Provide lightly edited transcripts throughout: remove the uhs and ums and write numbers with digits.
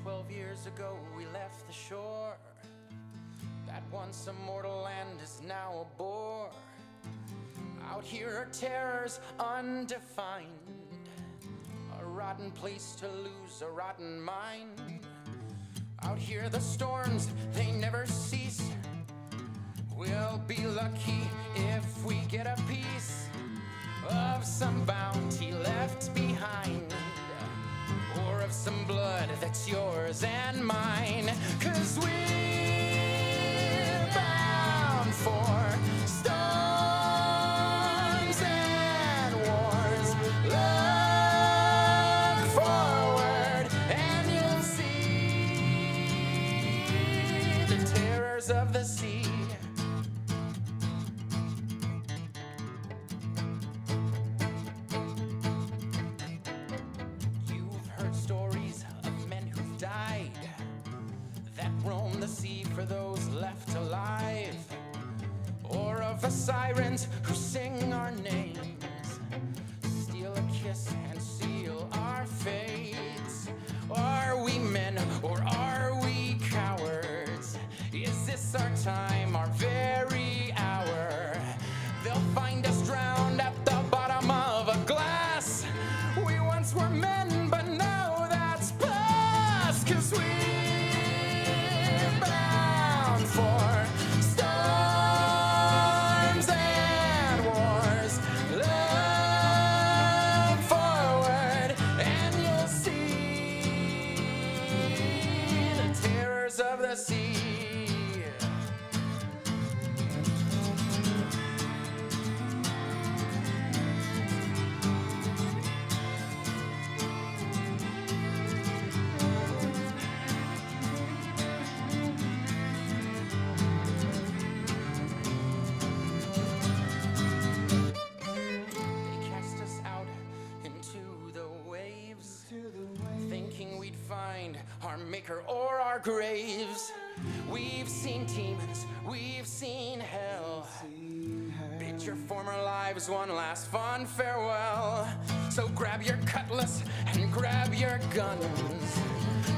12 years ago we left the shore. That once immortal land is now a bore. Out here are terrors undefined, a rotten place to lose a rotten mind. Out here the storms, they never cease. We'll be lucky if we get a piece of some bounty left behind, or of some blood that's yours and mine. 'Cause we're bound for storms and wars. Look forward and you'll see the terrors of the sea. For those left alive, or of the sirens who sing our names, steal a kiss and seal our fates. Are we men or are we cowards? Is this our time, our very hour? They'll find us drowned at the bottom of a glass. We once were men, but now that's past. 'Cause we're for storms and wars. Look forward and you'll see the terrors of the sea. Our maker or our graves. We've seen demons, we've seen hell. Bid your former lives one last fond farewell. So grab your cutlass and grab your guns.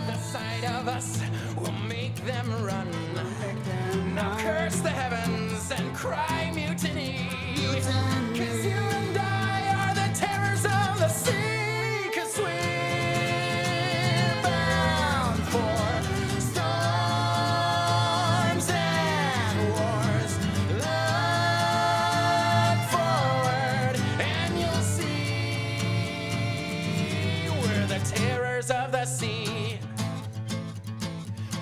The sight of us will make them run. Now curse the heavens and cry mutiny. 'Cause you and I are the terrors of the sea. Of the sea,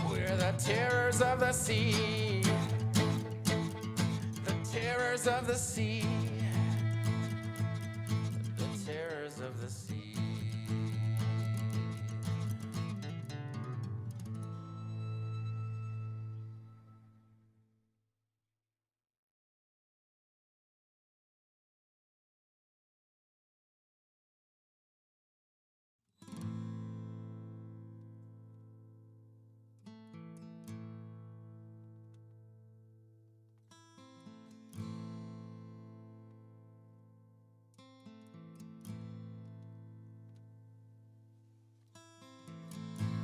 we're the terrors of the sea, the terrors of the sea, the terrors of the sea.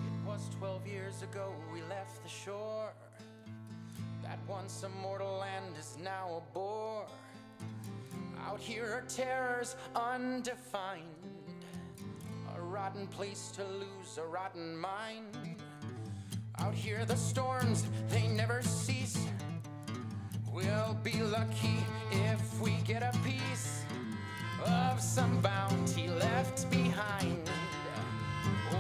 It was 12 years ago we left the shore. That once immortal land is now a bore. Out here are terrors undefined, a rotten place to lose a rotten mind. Out here the storms, they never cease. We'll be lucky if we get a piece of some bounty left behind,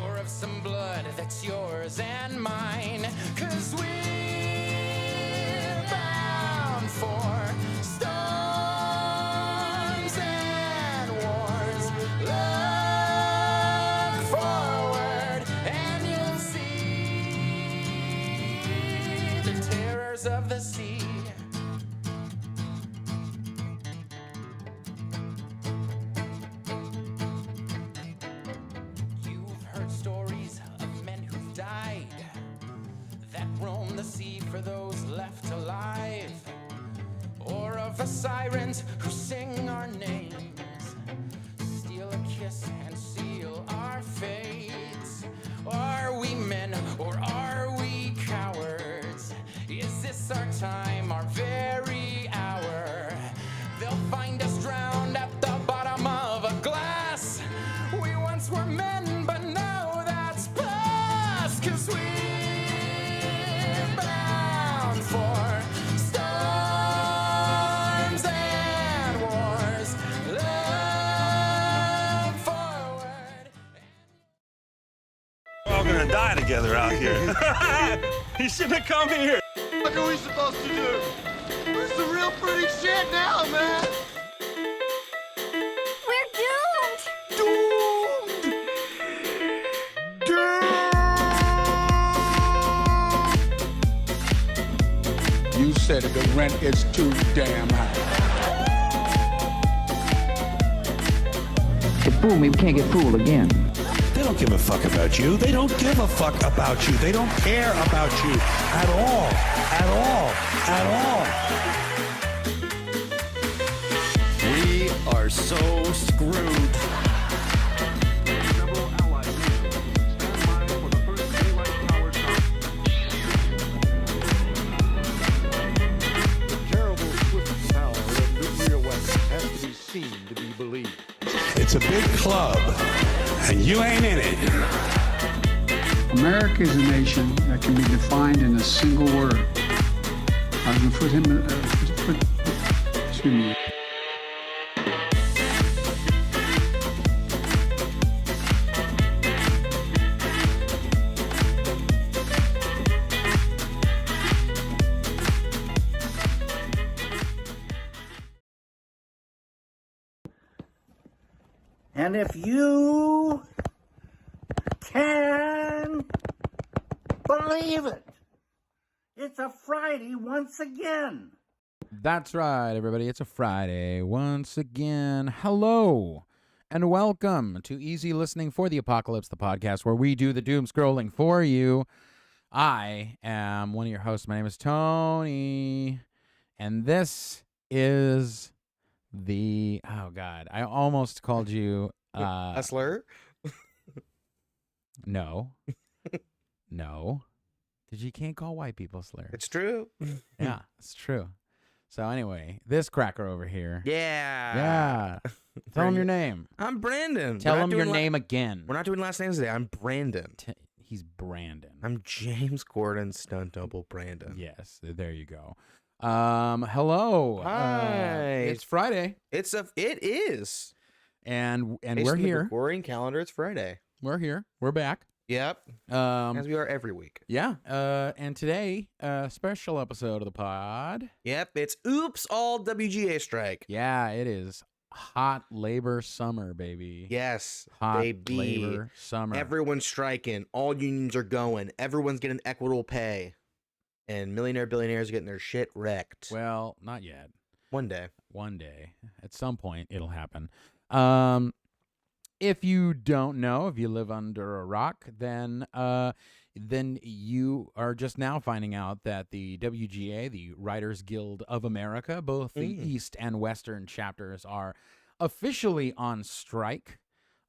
or of some blood that's yours and mine. 'Cause we're bound for storms and wars. Look forward and you'll see the terrors of the sea. For those left alive, or of the sirens who sing our names, steal a kiss and seal our fates. Are we men all gonna die together out here. You shouldn't have come here. What are we supposed to do? This is some real pretty shit now, man. We're doomed! You said that the rent is too damn high. If fool me, we can't get fooled again. They don't give a fuck about you. They don't give a fuck about you. They don't care about you at all. At all. At all. We are so screwed. It's a big club, and you ain't in it. America is a nation that can be defined in a single word. I was going to put him, excuse me. And if you can believe it, it's a Friday once again. That's right, everybody. It's a Friday once again. Hello and welcome to Easy Listening for the Apocalypse, the podcast where we do the doom scrolling for you. I am one of your hosts. My name is Tony, and this is oh God, I almost called you A slur? No. You can't call white people slurs. It's true. Yeah, it's true. So anyway, this cracker over here. Yeah. Tell him your name. I'm Brandon. Tell him your name again. We're not doing last names today. I'm Brandon. He's Brandon. I'm James Gordon, stunt double Brandon. Yes, there you go. Hello. Hi. It's Friday. It is. And Based we're on the here. Gregorian calendar, it's Friday. We're here. We're back. Yep. As we are every week. Yeah. And today, special episode of the pod. Yep. It's Oops All WGA Strike. Yeah, it is hot labor summer, baby. Yes, Hot baby. labor summer. Everyone's striking. All unions are going. Everyone's getting equitable pay. And billionaires are getting their shit wrecked. Well, not yet. One day. One day. At some point, it'll happen. If you don't know, if you live under a rock, then you are just now finding out that the WGA, the Writers Guild of America, both the East and Western chapters are officially on strike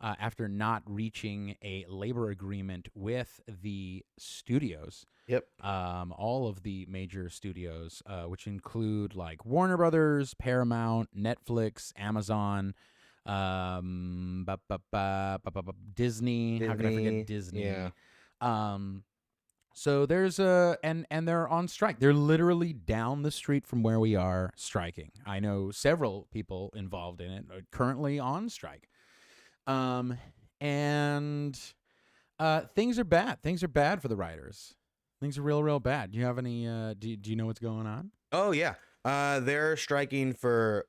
after not reaching a labor agreement with the studios. Yep. All of the major studios, which include like Warner Brothers, Paramount, Netflix, Amazon, Disney. How can I forget Disney? Yeah. So there's and they're on strike. They're literally down the street from where we are striking. I know several people involved in it are currently on strike. And things are bad. Things are bad for the writers. Things are real bad. Do you have any? Do you know what's going on? Oh yeah. They're striking for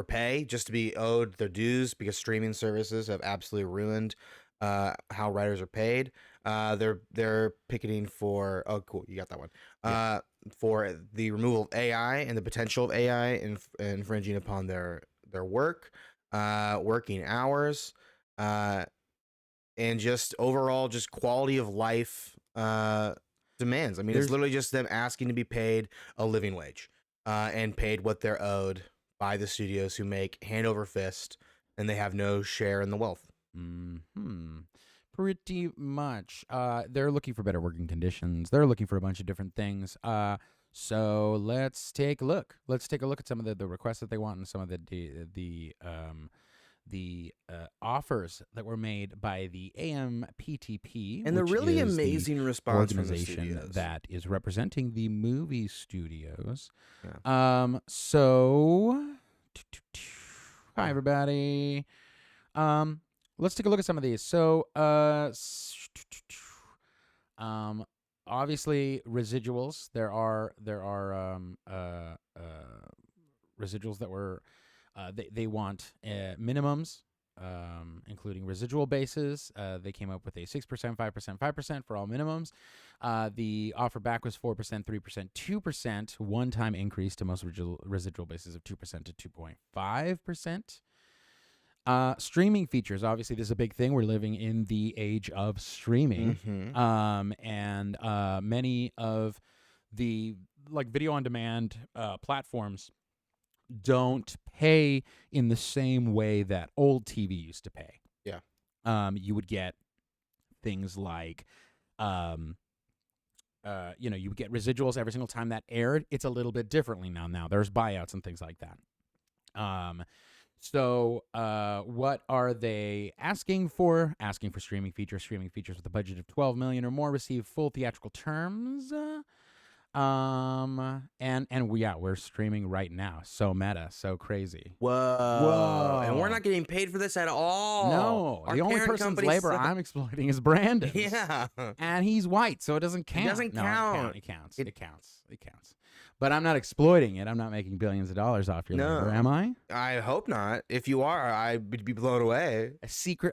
pay, just to be owed their dues, because streaming services have absolutely ruined how writers are paid. They're picketing for you got that one. Yeah. For the removal of AI and the potential of AI infringing upon their work, working hours, and just overall just quality of life demands. I mean, it's literally just them asking to be paid a living wage, and paid what they're owed by the studios, who make hand over fist, and they have no share in the wealth. Pretty much. They're looking for better working conditions. They're looking for a bunch of different things. So let's take a look. Let's take a look at some of the requests that they want and some of the offers that were made by the AMPTP, And the which really is amazing the response from the organization studios. that is representing the movie studios. Yeah. So hi everybody. Let's take a look at some of these. So Obviously, residuals. There are residuals that were they want minimums, including residual bases. They came up with a 6%, 5%, 5% for all minimums. The offer back was 4%, 3%, 2%. One-time increase to most residual bases of 2% to 2.5%. Streaming features. Obviously, this is a big thing. We're living in the age of streaming. And many of the video on demand platforms don't pay in the same way that old TV used to pay. Yeah. You would get things like you would get residuals every single time that aired. It's a little bit differently now. There's buyouts and things like that. So what are they asking for? Asking for streaming features. Streaming features with a budget of $12 million or more receive full theatrical terms. We're streaming right now. So meta, so crazy. Whoa. And we're not getting paid for this at all. No, Our the only parent person's company labor sucks. I'm exploiting is Brandon's. Yeah. And he's white, so it doesn't count. It doesn't count. It counts. It counts. But I'm not exploiting it. I'm not making billions of dollars off your labor, am I? I hope not. If you are, I would be blown away.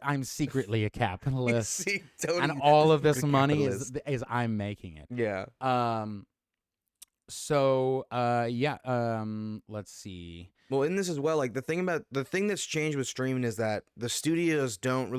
I'm secretly a capitalist. See, Tony, and all of this secret money capitalist. is I'm making it. Yeah. Let's see. Well, in this as well, like the thing that's changed with streaming is that the studios don't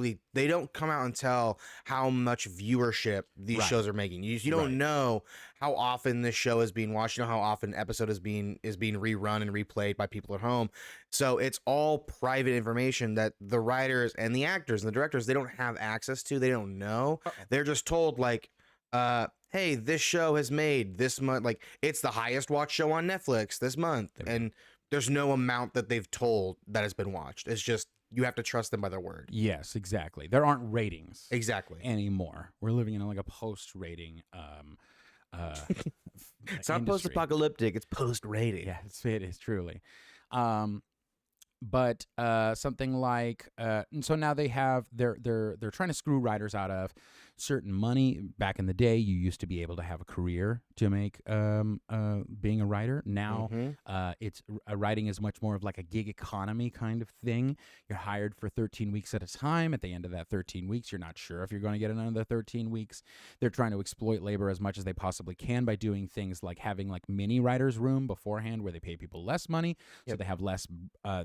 come out and tell how much viewership these shows are making. You don't know how often this show is being watched. You know how often an episode is being rerun and replayed by people at home. So it's all private information that the writers and the actors and the directors, they don't have access to. They don't know. They're just told like, hey, this show has made this month, like it's the highest watched show on Netflix this month, and there's no amount that they've told that has been watched. It's just you have to trust them by their word. Yes, exactly. There aren't ratings anymore. We're living in like a post-rating. It's not post-apocalyptic. It's post-rating. Yeah, it is truly. But something like so now they're trying to screw writers out of certain money. Back in the day, you used to be able to have a career to make being a writer. Now it's writing is much more of like a gig economy kind of thing. You're hired for 13 weeks at a time. At the end of that 13 weeks, you're not sure if you're going to get another 13 weeks. They're trying to exploit labor as much as they possibly can by doing things like having like mini writers' room beforehand where they pay people less money, so they have less.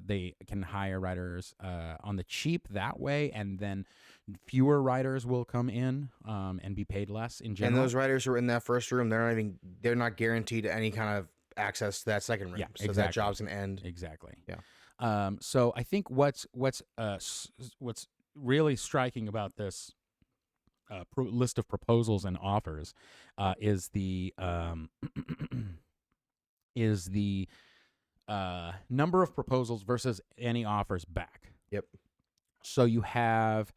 They can hire writers on the cheap that way, and then fewer writers will come in and be paid less in general. And those writers who are in that first room, they're not guaranteed any kind of access to that second room. Yeah, so that job's gonna end. Exactly. Yeah. So I think what's really striking about this list of proposals and offers is the number of proposals versus any offers back. Yep. So you have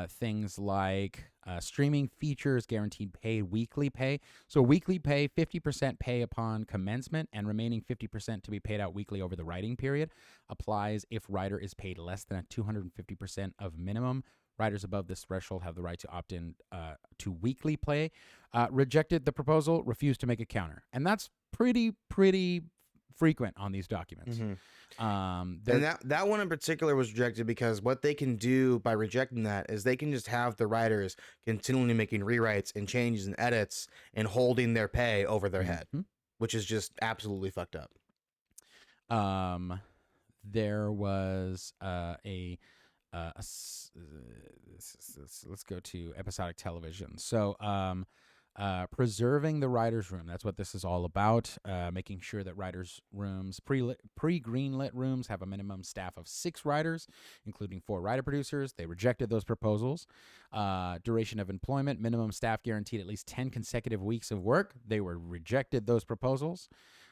things like streaming features, guaranteed pay, weekly pay. So weekly pay, 50% pay upon commencement and remaining 50% to be paid out weekly over the writing period applies if writer is paid less than 250% of minimum. Writers above this threshold have the right to opt in to weekly pay. Rejected the proposal, refused to make a counter. And that's pretty frequent on these documents. And that one in particular was rejected because what they can do by rejecting that is they can just have the writers continually making rewrites and changes and edits and holding their pay over their head, which is just absolutely fucked up. There was let's go to episodic television. So preserving the writer's room. That's what this is all about. Making sure that writers' rooms, pre-greenlit rooms, have a minimum staff of 6 writers, including 4 writer-producers. They rejected those proposals. Duration of employment, minimum staff guaranteed at least 10 consecutive weeks of work. They rejected those proposals.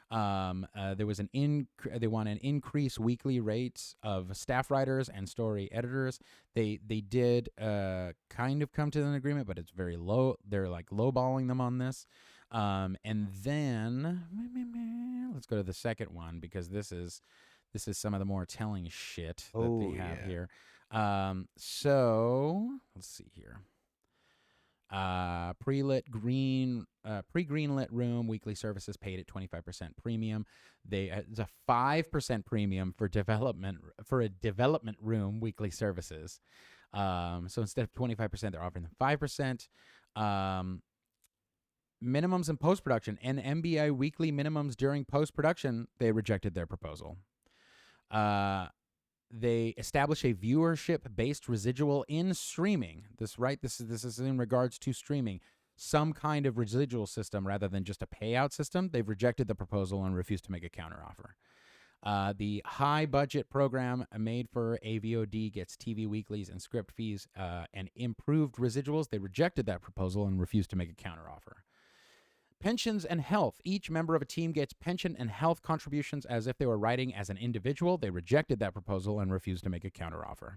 There was they want an increased weekly rates of staff writers and story editors. They did kind of come to an agreement, but it's very low. They're like lowballing them on this. And then let's go to the second one because this is some of the more telling shit that they have here. So let's see here. pre-greenlit room, weekly services paid at 25% premium. It's a 5% premium for a development room weekly services. So instead of 25%, they're offering them 5%. Minimums in post-production and MBI weekly minimums during post-production, they rejected their proposal. They establish a viewership-based residual in streaming. This is in regards to streaming. Some kind of residual system rather than just a payout system. They've rejected the proposal and refused to make a counteroffer. The high-budget program made for AVOD gets TV weeklies and script fees and improved residuals. They rejected that proposal and refused to make a counteroffer. Pensions and health. Each member of a team gets pension and health contributions as if they were writing as an individual. They rejected that proposal and refused to make a counteroffer.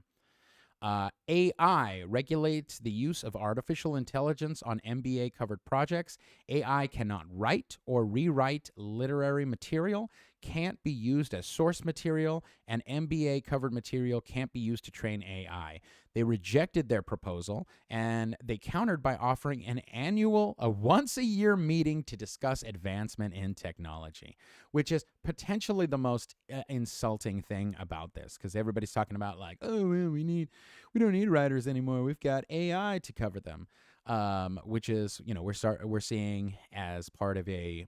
AI regulates the use of artificial intelligence on MBA-covered projects. AI cannot write or rewrite literary material, can't be used as source material, and MBA-covered material can't be used to train AI. They rejected their proposal, and they countered by offering a once-a-year meeting to discuss advancement in technology, which is potentially the most insulting thing about this, because everybody's talking about like, oh, well, we don't need writers anymore. We've got AI to cover them, which is, we're seeing as part of a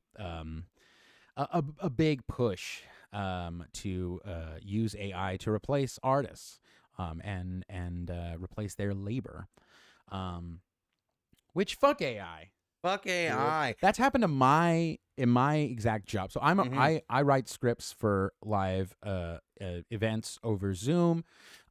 big push to use AI to replace artists and replace their labor. Which fuck AI. Fuck AI. That's happened in my exact job. So I write scripts for live events over Zoom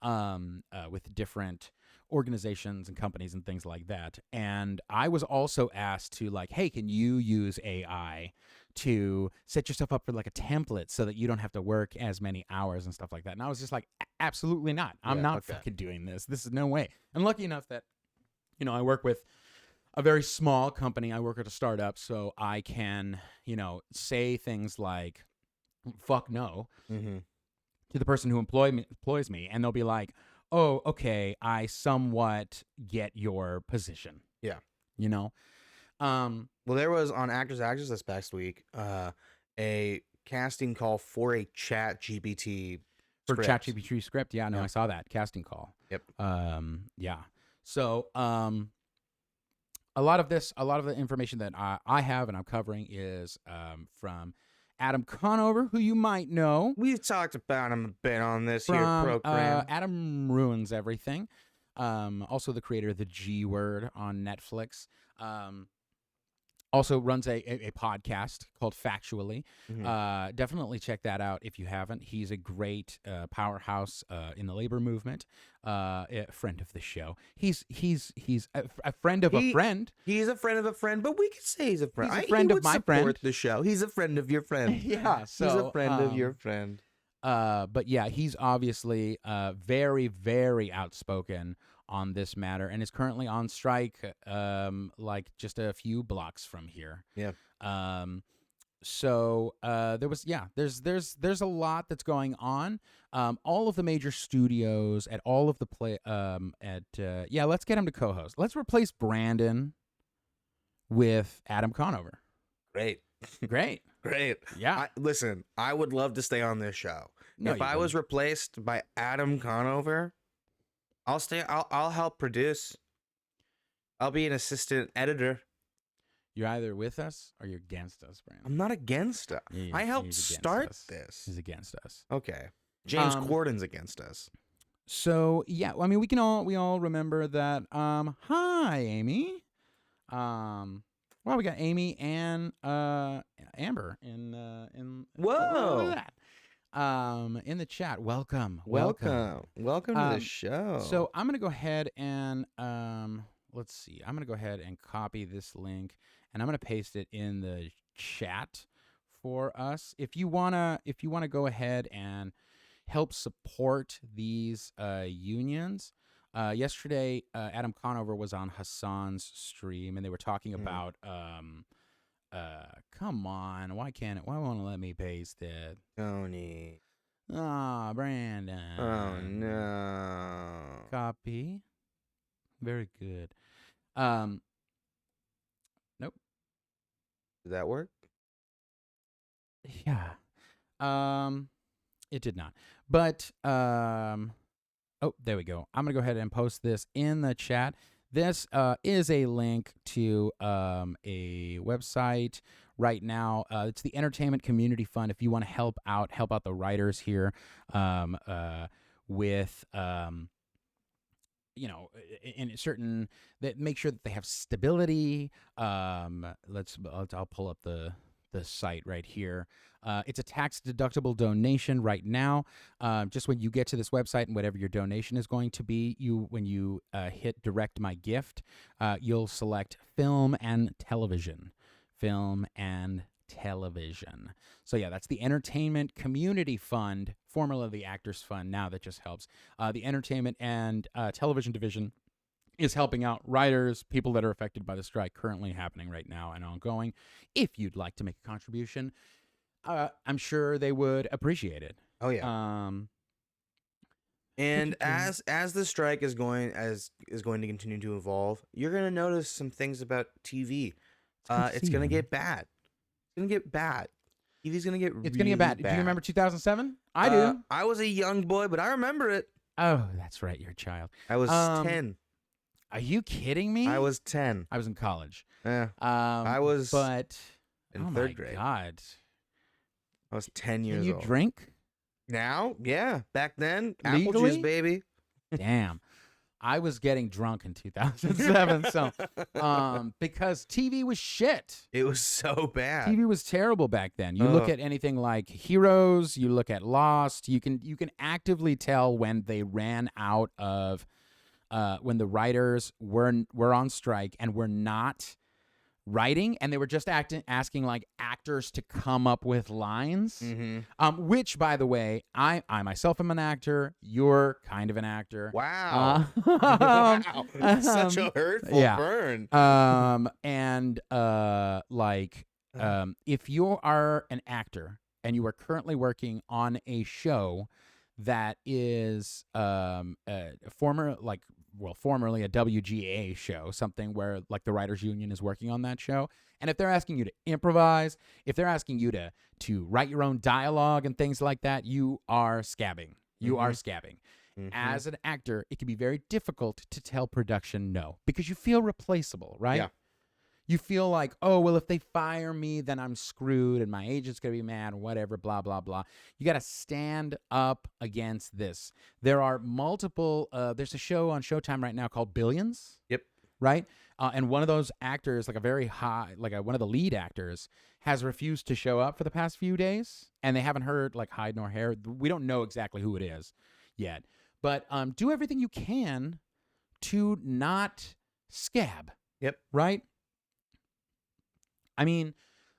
with different organizations and companies and things like that. And I was also asked to like, hey, can you use AI to set yourself up for like a template so that you don't have to work as many hours and stuff like that? And I was just like, absolutely not. I'm not fucking doing this. This is no way. I'm lucky enough that, I work with a very small company. I work at a startup, so I can, say things like, fuck no to the person who employs me. And they'll be like, oh, okay, I somewhat get your position. Yeah. Well, there was on Actors this past week a casting call for a Chat GPT for Chat GPT script. Yeah, no, I saw that casting call. Yep. Yeah. So, a lot of the information that I have and I'm covering is from Adam Conover, who you might know. We've talked about him a bit on this here program. Adam Ruins Everything. Also the creator of The G Word on Netflix. Also runs a podcast called Factually. Definitely check that out if you haven't. He's a great powerhouse in the labor movement. A friend of the show. He's a friend of a friend. He's a friend of a friend, but we could say he's a friend. He's a friend of my friend. The show. He's a friend of your friend. Yeah, so he's a friend of your friend. But yeah, he's obviously very, very outspoken on this matter and is currently on strike like just a few blocks from here. Yeah. So there's a lot that's going on. All of the major studios at all of the let's get him to co-host. Let's replace Brandon with Adam Conover. Great. Yeah. Listen, I would love to stay on this show. No, if I was replaced by Adam Conover, I'll stay. I'll help produce. I'll be an assistant editor. You're either with us or you're against us, Brandon. I'm not against us. Yeah, I helped he's start us. this. He's against us. Okay. James Corden's against us. So yeah, I mean, we all remember that. Hi, Amy. Well, we got Amy and Amber in. Whoa. Look at that. In the chat. Welcome to the show. So I'm gonna go ahead and let's see. I'm gonna go ahead and copy this link and I'm gonna paste it in the chat for us. If you wanna go ahead and help support these unions. Yesterday, Adam Conover was on Hassan's stream and they were talking about come on, why won't it let me paste it? Tony. Brandon. Oh no. Copy. Very good. Did that work? Yeah. It did not. But oh, there we go. I'm gonna go ahead and post this in the chat. This is a link to a website right now. It's the Entertainment Community Fund. If you want to help out the writers here with in certain that make sure that they have stability. I'll pull up the site right here. It's a tax-deductible donation right now. Just when you get to this website and whatever your donation is going to be, when you hit Direct My Gift, you'll select film and television. Film and television. So yeah, that's the Entertainment Community Fund, formerly the Actors Fund. Now that just helps. The Entertainment and Television Division is helping out writers, people that are affected by the strike currently happening right now and ongoing. If you'd like to make a contribution, I'm sure they would appreciate it. Oh yeah. And as the strike is going to continue to evolve, you're going to notice some things about TV. It's going to get bad. It's going to get bad. TV's going to get It's going to get bad. Do you remember 2007? I do. I was a young boy, but I remember it. Oh, that's right. You're a child. I was 10. Are you kidding me? I was 10. I was in college. Yeah. I was in third grade. God. I was 10 years old. Can you drink? Now? Yeah. Back then, Legally? apple juice, baby. Damn. I was getting drunk in 2007, so because TV was shit. It was so bad. TV was terrible back then. You look at anything like Heroes, you look at Lost, you can actively tell when they ran out of when the writers were on strike and were not writing, and they were just asking like actors to come up with lines. Mm-hmm. Which, by the way, I myself am an actor. You're kind of an actor. Wow. Wow. Such a hurtful burn. If you are an actor and you are currently working on a show that is formerly a WGA show, something where like the writers union is working on that show, and if they're asking you to improvise, if they're asking you to write your own dialogue and things like that, you are scabbing. You are scabbing. Mm-hmm. As an actor, it can be very difficult to tell production no, because you feel replaceable, right? Yeah. You feel like, oh, well, if they fire me, then I'm screwed and my agent's going to be mad or whatever, blah, blah, blah. You got to stand up against this. There are multiple, there's a show on Showtime right now called Billions. Yep. Right? And one of those actors, like one of the lead actors, has refused to show up for the past few days. And they haven't heard like hide nor hair. We don't know exactly who it is yet. But do everything you can to not scab. Yep. Right? I mean,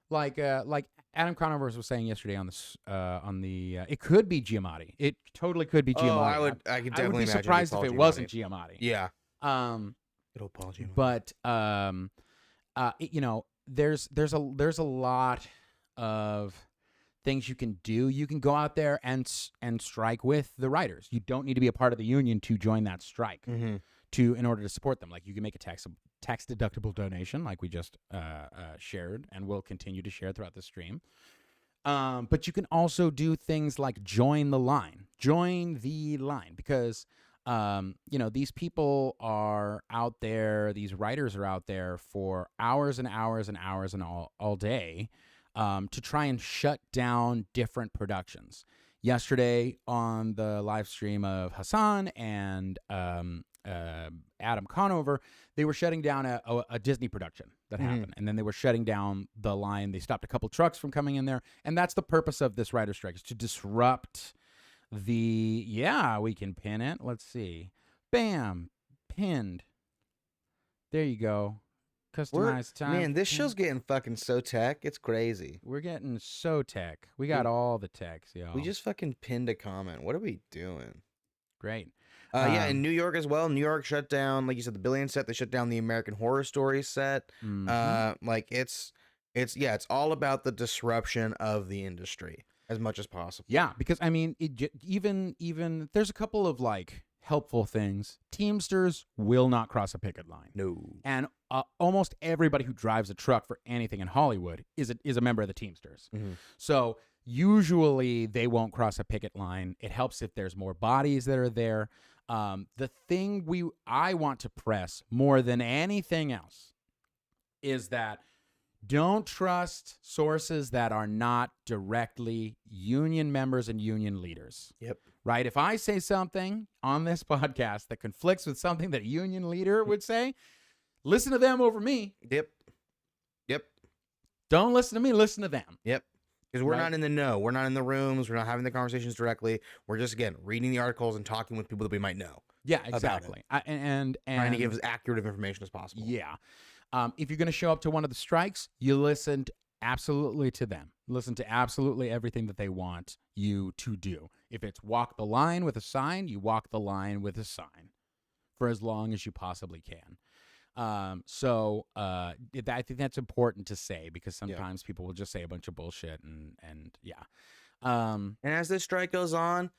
like Adam Conover was saying yesterday on the it could be Giamatti. It totally could be Giamatti. Oh, I could definitely I would be imagine surprised if Paul it Giamatti. wasn't Giamatti. Yeah. Good old Paul Giamatti. But there's a lot of things you can do. You can go out there and strike with the writers. You don't need to be a part of the union to join that strike. Mm-hmm. In order to support them. Like you can make a tax deductible donation, like we just shared, and will continue to share throughout the stream. But you can also do things like join the line, because these people are out there, these writers are out there for hours and hours and hours and all day to try and shut down different productions. Yesterday on the live stream of Hassan and Adam Conover, they were shutting down a Disney production that happened, and then they were shutting down the line. They stopped a couple trucks from coming in there, and that's the purpose of this writer strike, is to disrupt we can pin it. Let's see. Bam. Pinned. There you go. Customized time. Man, this show's getting fucking so tech. It's crazy. We're getting so tech. We got all the techs, yo. We just fucking pinned a comment. What are we doing? Great. In New York as well. New York shut down, like you said, the Billion set. They shut down the American Horror Story set. Mm-hmm. It's all about the disruption of the industry as much as possible. Yeah, because I mean, even there's a couple of like helpful things. Teamsters will not cross a picket line. No. And almost everybody who drives a truck for anything in Hollywood is a member of the Teamsters. Mm-hmm. So usually they won't cross a picket line. It helps if there's more bodies that are there. The thing I want to press more than anything else is that don't trust sources that are not directly union members and union leaders. Yep. Right? If I say something on this podcast that conflicts with something that a union leader would say, listen to them over me. Yep. Don't listen to me, listen to them. Yep. Because we're Right. not in the know. We're not in the rooms. We're not having the conversations directly. We're just, again, reading the articles and talking with people that we might know. Yeah, About exactly. And Trying to give as accurate information as possible. Yeah. If you're going to show up to one of the strikes, you listen absolutely to them. Listen to absolutely everything that they want you to do. If it's walk the line with a sign, you walk the line with a sign for as long as you possibly can. I think that's important to say because sometimes people will just say a bunch of bullshit and yeah. And as this strike goes on,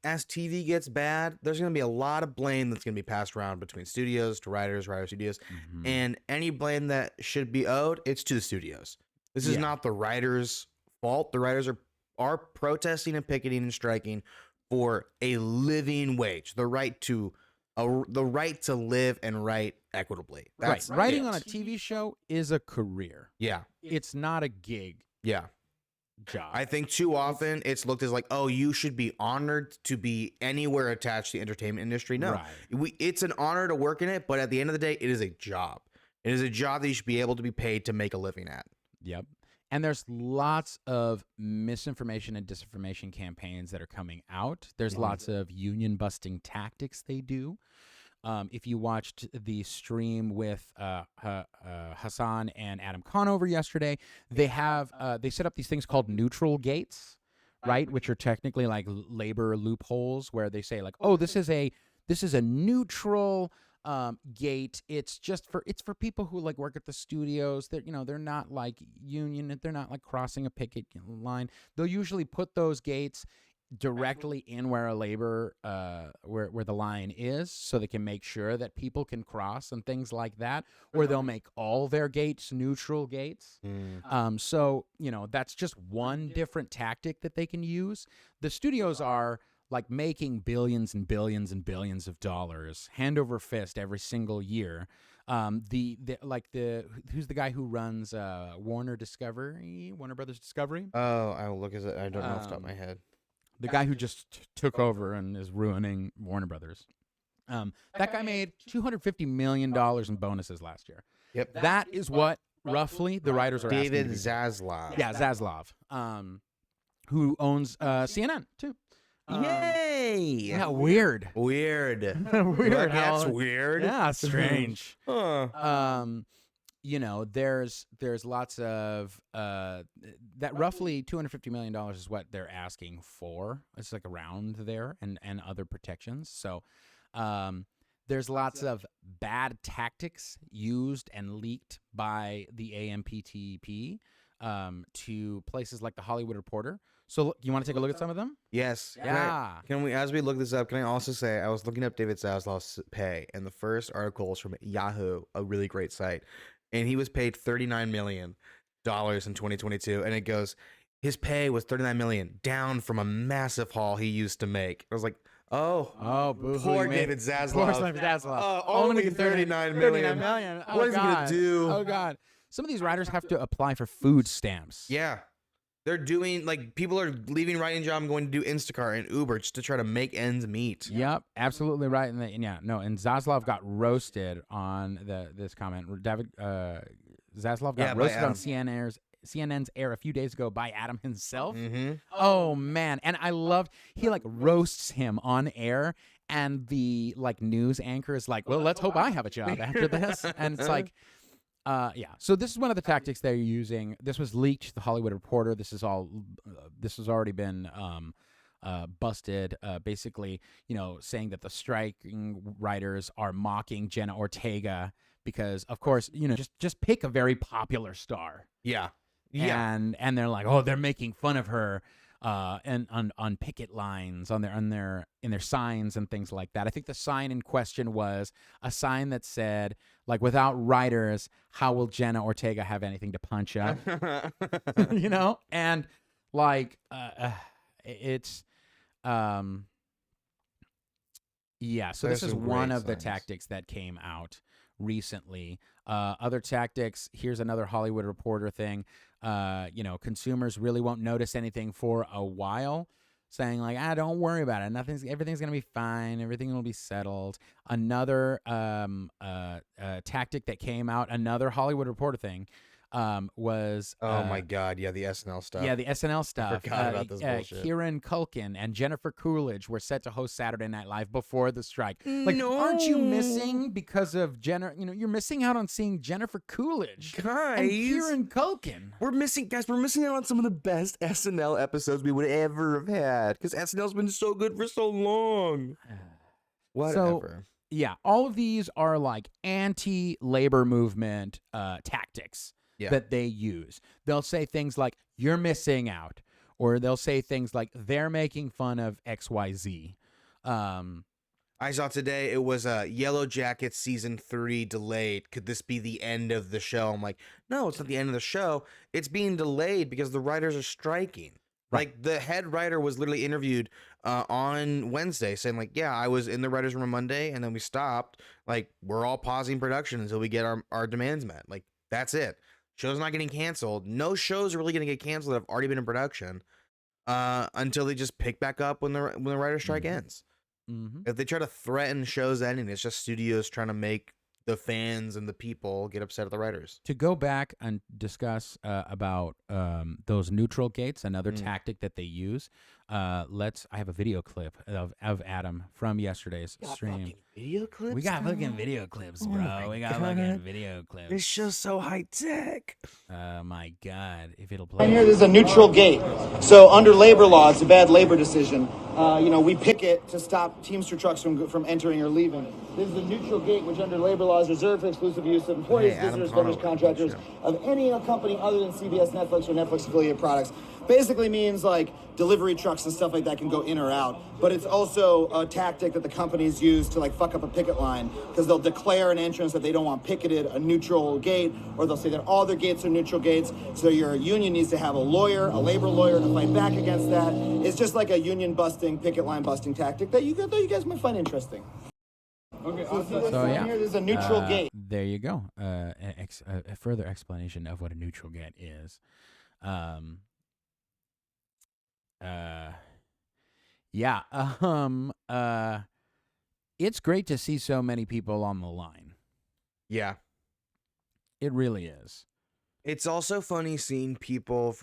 as TV gets bad, there's going to be a lot of blame that's going to be passed around between studios to writer studios. Mm-hmm. And any blame that should be owed, it's to the studios. This is not the writers' fault. The writers are protesting and picketing and striking for a living wage, the right to live and write equitably. That's Writing it. on a TV show is a career. Yeah. It's not a gig Yeah. job. I think too often it's looked as like, oh, you should be honored to be anywhere attached to the entertainment industry. No, Right. It's an honor to work in it, but at the end of the day, it is a job. It is a job that you should be able to be paid to make a living at. Yep. And there's lots of misinformation and disinformation campaigns that are coming out. There's lots of union busting tactics they do. If you watched the stream with Hassan and Adam Conover yesterday, they set up these things called neutral gates, right? Which are technically like labor loopholes where they say like, oh, this is a neutral gate. It's for people who like work at the studios. They're not like union. They're not like crossing a picket line. They'll usually put those gates directly in where a labor where the line is, so they can make sure that people can cross and things like that, or they'll make all their gates neutral gates. So that's just one different tactic that they can use. The studios are like making billions and billions and billions of dollars hand over fist every single year. Who's the guy who runs Warner Brothers Discovery? Oh, I will look at it. I don't know off the top of my head. The guy who just took over and is ruining Warner Brothers. That guy made $250 million in bonuses last year. Yep. That is what roughly the writers are asking. David Zaslav. Yeah, Zaslav, who owns CNN too. Yay! Yeah, weird. Weird. Weird. That's weird. Yeah, strange. Huh. There's lots of that roughly $250 million is what they're asking for. It's like around there and other protections. So there's lots of bad tactics used and leaked by the AMPTP to places like the Hollywood Reporter. So you want to take a look at some of them? Yes. Yeah. Can we, as we look this up, can I also say I was looking up David Zaslav's pay, and the first article is from Yahoo, a really great site, and he was paid $39 million in 2022, and it goes, his pay was $39 million, down from a massive haul he used to make. I was like, oh, boo-hoo, poor you made- David Zaslav. Poor David Zaslav. Only $39 million. Oh, What is he God. gonna do? Oh, God. Some of these writers have to apply for food stamps. Yeah. They're doing, like, people are leaving writing job and going to do Instacart and Uber just to try to make ends meet. Yep, absolutely right. And and Zaslav got roasted on this comment. Zaslav got by roasted on Adam. CNN's air a few days ago by Adam himself. Mm-hmm. Oh man, and I loved he like roasts him on air, and the like news anchor is like, well, let's hope I have a job after this, and it's like. So this is one of the tactics they're using. This was leaked to the Hollywood Reporter. This has already been busted. Basically, saying that the striking writers are mocking Jenna Ortega because, of course, just pick a very popular star. Yeah. And they're like, oh, they're making fun of her. and on picket lines, in their signs and things like that. I think the sign in question was a sign that said, like, without writers, how will Jenna Ortega have anything to punch up? You know, and like it's yeah. So There's this is some one great of the signs. tactics that came out recently. Other tactics. Here's another Hollywood Reporter thing. You know, consumers really won't notice anything for a while, saying like, don't worry about it. Everything's gonna be fine. Everything will be settled. Another tactic that came out, another Hollywood Reporter thing, was Oh my God, yeah, the SNL stuff. yeah, the SNL stuff. forgot about this bullshit. Kieran Culkin and Jennifer Coolidge were set to host Saturday Night Live before the strike. Like, aren't you missing because of Jennifer? You know, you're missing out on seeing Jennifer Coolidge Guys, and Kieran Culkin. we're missing out on some of the best SNL episodes we would ever have had because SNL's been so good for so long. Whatever. Yeah, all of these are like anti-labor movement tactics that they use. They'll say things like, you're missing out. Or they'll say things like, they're making fun of XYZ. I saw today it was Yellow Jackets season 3 delayed. Could this be the end of the show? I'm like, no, it's not the end of the show. It's being delayed because the writers are striking. Right. Like, the head writer was literally interviewed on Wednesday saying, like, yeah, I was in the writer's room Monday, and then we stopped. Like, we're all pausing production until we get our demands met. Like, that's it. Show's not getting canceled. No shows are really going to get canceled that have already been in production until they just pick back up when the writer's strike ends. Mm-hmm. If they try to threaten shows ending, it's just studios trying to make the fans and the people get upset at the writers. To go back and discuss about those neutral gates, another tactic that they use. I have a video clip of Adam from yesterday's stream. Video clips? We got fucking video clips, bro. We got fucking video clips. This show's so high tech. My God, if it'll play. And here, there's a neutral gate. So under labor law, it's a bad labor decision. We picket to stop Teamster trucks from entering or leaving. This is a neutral gate, which under labor law is reserved for exclusive use of employees, visitors, vendors, contractors of any company other than CBS, Netflix, or Netflix affiliated products. Basically means like delivery trucks and stuff like that can go in or out. But it's also a tactic that the companies use to like fuck up a picket line because they'll declare an entrance that they don't want picketed, a neutral gate, or they'll say that all their gates are neutral gates. So your union needs to have a lawyer, a labor lawyer to fight back against that. It's just like a union busting, picket line busting tactic that you guys might find interesting. Okay, So yeah, here there's a neutral gate. There you go. A further explanation of what a neutral gate is. It's great to see so many people on the line. Yeah. It really is. It's also funny seeing people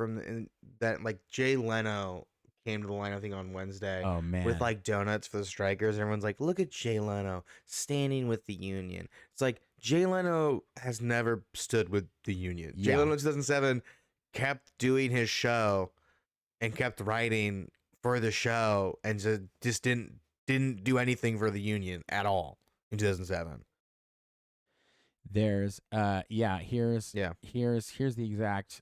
that, like, Jay Leno came to the line, I think, on Wednesday. Oh, man. With, like, donuts for the strikers. And everyone's like, look at Jay Leno standing with the union. It's like, Jay Leno has never stood with the union. Yeah. Jay Leno in 2007 kept doing his show and kept writing for the show and just didn't do anything for the union at all in 2007. Here's the exact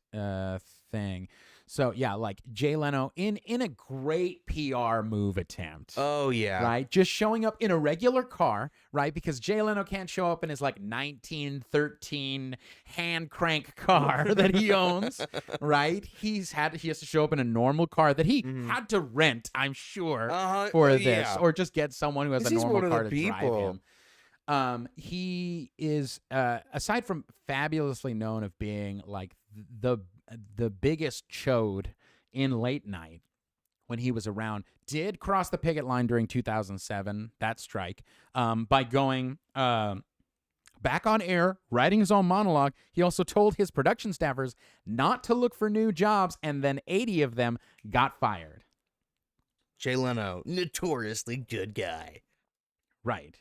thing. So yeah, like Jay Leno in a great PR move attempt. Oh yeah. Right? Just showing up in a regular car, right? Because Jay Leno can't show up in his like 1913 hand crank car that he owns, right? He has to show up in a normal car that he had to rent, I'm sure, for this, yeah. or just get someone who has a normal car to drive people. him. He is aside from fabulously known of being like the biggest chode in late night when he was around, did cross the picket line during 2007, that strike, by going back on air, writing his own monologue. He also told his production staffers not to look for new jobs, and then 80 of them got fired. Jay Leno, notoriously good guy. Right.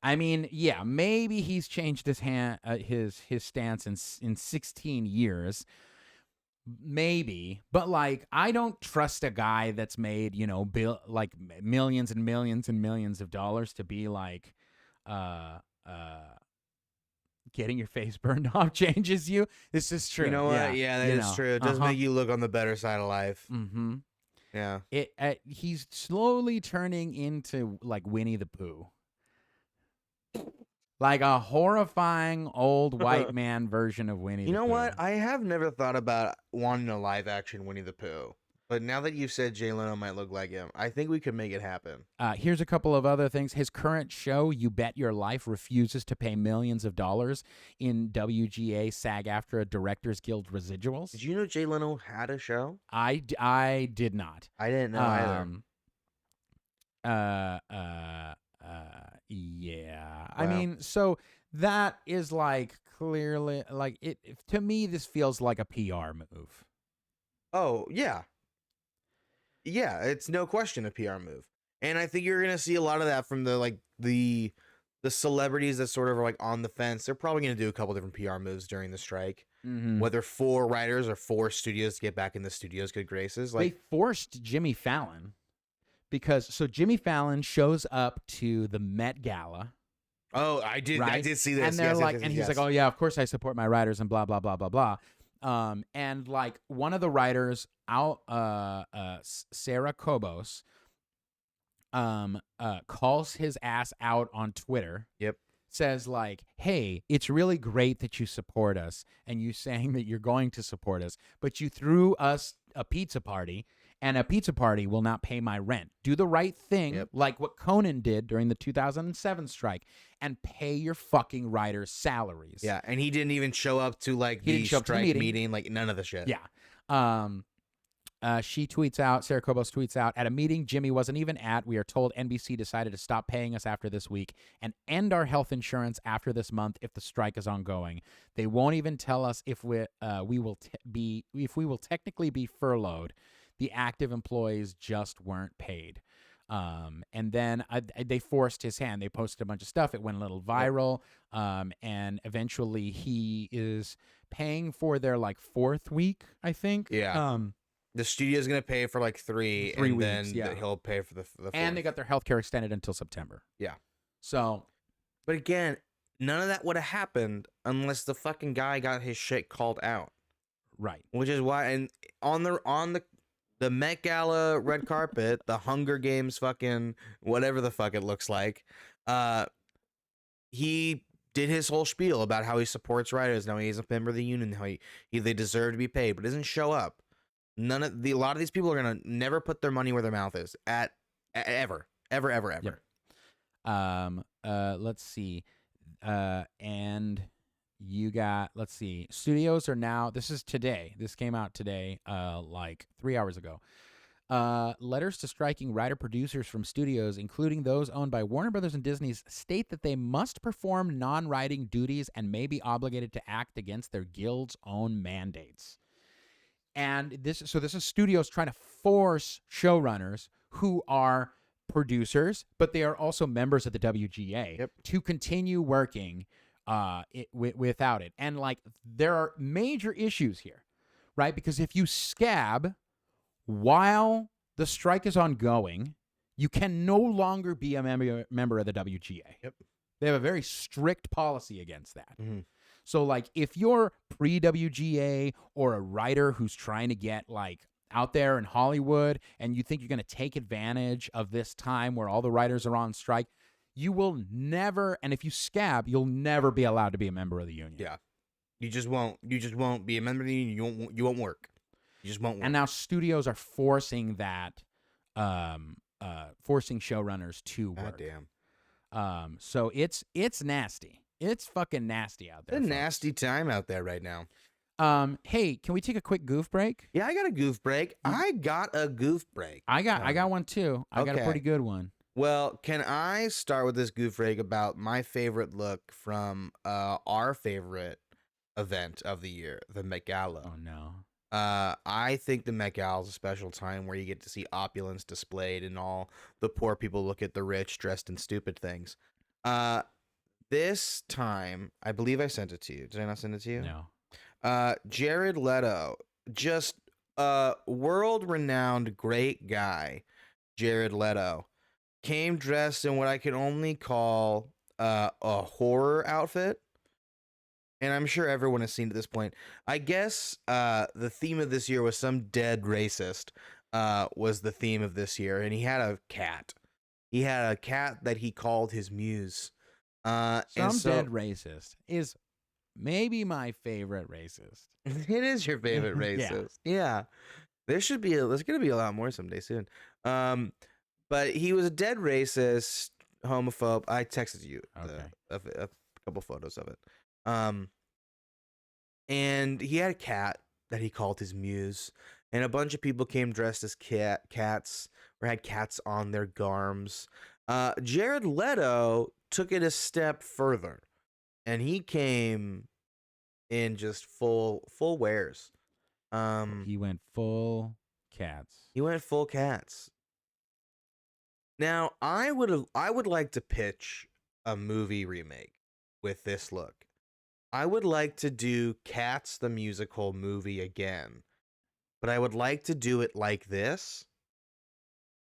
I mean, yeah, maybe he's changed his stance in 16 years. Maybe, but like I don't trust a guy that's made, like millions and millions and millions of dollars to be like getting your face burned off changes you. This is true. You know what? Yeah, that is true. It does make you look on the better side of life. Mm-hmm. Yeah. He's slowly turning into like Winnie the Pooh. Like a horrifying old white man version of Winnie the Pooh. You know what? I have never thought about wanting a live action Winnie the Pooh. But now that you've said Jay Leno might look like him, I think we could make it happen. Here's a couple of other things. His current show, You Bet Your Life, refuses to pay millions of dollars in WGA SAG-AFTRA Directors Guild residuals. Did you know Jay Leno had a show? I did not. I didn't know either. Yeah. Wow. I mean, so that is like clearly like it to me. This feels like a PR move. Oh yeah. Yeah, it's no question a PR move. And I think you're gonna see a lot of that from the celebrities that sort of are like on the fence. They're probably gonna do a couple different PR moves during the strike. Mm-hmm. Whether for writers or for studios to get back in the studio's good graces. Like they forced Jimmy Fallon because Jimmy Fallon shows up to the Met Gala. Oh, I did see this. And they're he's like, oh yeah, of course I support my writers and blah blah blah blah blah. And like one of the writers out, Sarah Kobos, calls his ass out on Twitter. Yep. Says like, hey, it's really great that you support us and you saying that you're going to support us, but you threw us a pizza party and a pizza party will not pay my rent. Do the right thing, like what Conan did during the 2007 strike, and pay your fucking writers' salaries. Yeah, and he didn't even show up to like the strike meeting, like none of the shit. Yeah. She tweets out, Sarah Kobos tweets out, at a meeting Jimmy wasn't even at, we are told NBC decided to stop paying us after this week and end our health insurance after this month if the strike is ongoing. They won't even tell us if we will technically be furloughed. The active employees just weren't paid. And then they forced his hand. They posted a bunch of stuff. It went a little viral. And eventually he is paying for their like 4th week, I think. Yeah. The studio's going to pay for like 3 and weeks, then he'll pay for the 4th. And they got their health care extended until September. Yeah. So. But again, none of that would have happened unless the fucking guy got his shit called out. Right. Which is why, and on the Met Gala red carpet, the Hunger Games fucking whatever the fuck it looks like, he did his whole spiel about how he supports writers, now he's a member of the union, how they deserve to be paid, but doesn't show up. A lot of these people are gonna never put their money where their mouth is ever. Yep. Let's see, and you got, let's see, studios are now, this is today, this came out today, like 3 hours ago. Letters to striking writer-producers from studios, including those owned by Warner Brothers and Disney, state that they must perform non-writing duties and may be obligated to act against their guild's own mandates. And this is studios trying to force showrunners who are producers, but they are also members of the WGA to continue working without it. And like there are major issues here, right? Because if you scab while the strike is ongoing, you can no longer be a member of the WGA. Yep. They have a very strict policy against that. Mm-hmm. So like if you're pre-WGA or a writer who's trying to get like out there in Hollywood and you think you're going to take advantage of this time where all the writers are on strike, you will never, and if you scab, you'll never be allowed to be a member of the union. Yeah. You just won't be a member of the union. You won't work. You just won't work. And now studios are forcing that, forcing showrunners to work. Damn. So it's nasty. It's fucking nasty out there. It's a nasty time out there right now. Hey, can we take a quick goof break? Yeah, I got a goof break. I got a goof break. I got one too. I got a pretty good one. Well, can I start with this goof break about my favorite look from our favorite event of the year, the Met Gala? Oh no. I think the Met Gala is a special time where you get to see opulence displayed and all the poor people look at the rich dressed in stupid things. This time, I believe I sent it to you. Did I not send it to you? No. Jared Leto, just a world-renowned great guy, Jared Leto, came dressed in what I can only call a horror outfit. and I'm sure everyone has seen it at this point. I guess the theme of this year was some dead racist was the theme of this year, and he had a cat. He had a cat that he called his muse. Some and so, dead racist is maybe my favorite racist. It is your favorite racist. Yeah. There's going to be a lot more someday soon. But he was a dead racist, homophobe. I texted you a couple photos of it. And he had a cat that he called his muse, and a bunch of people came dressed as cats or had cats on their garms. Jared Leto took it a step further, and he came in just full wares. He went full cats. He went full cats. Now, I would like to pitch a movie remake with this look. I would like to do Cats the musical movie again, but I would like to do it like this,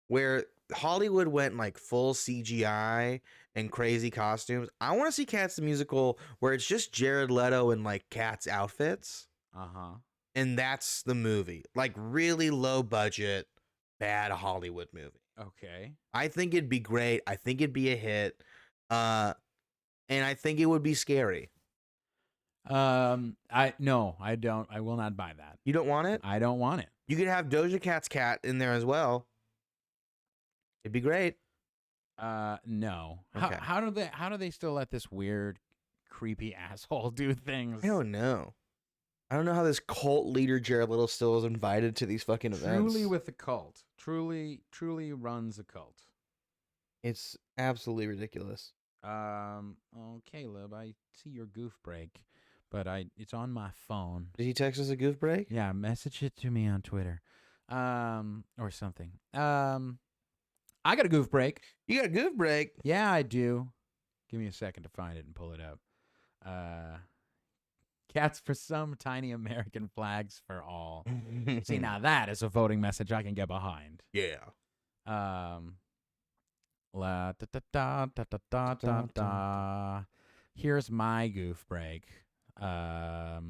where Hollywood went like full CGI and crazy costumes. I want to see Cats the musical where it's just Jared Leto in like Cats outfits. And that's the movie. Like really low budget, bad Hollywood movie. Okay. I think it'd be great. I think it'd be a hit. And I think it would be scary. I don't. I will not buy that. You don't want it? I don't want it. You could have Doja Cat's cat in there as well. It'd be great. No. Okay. How do they still let this weird, creepy asshole do things? I don't know. I don't know how this cult leader Jared Leto still is invited to these fucking events. Truly with the cult. Truly runs a cult. It's absolutely ridiculous. Oh, Caleb, I see your goof break, but it's on my phone. Did he text us a goof break? Yeah, message it to me on Twitter. Or something. I got a goof break. You got a goof break? Yeah, I do. Give me a second to find it and pull it up. Cats for some, tiny American flags for all. See, now that is a voting message I can get behind. Yeah. La da da da da da da da da. Here's my goof break. Where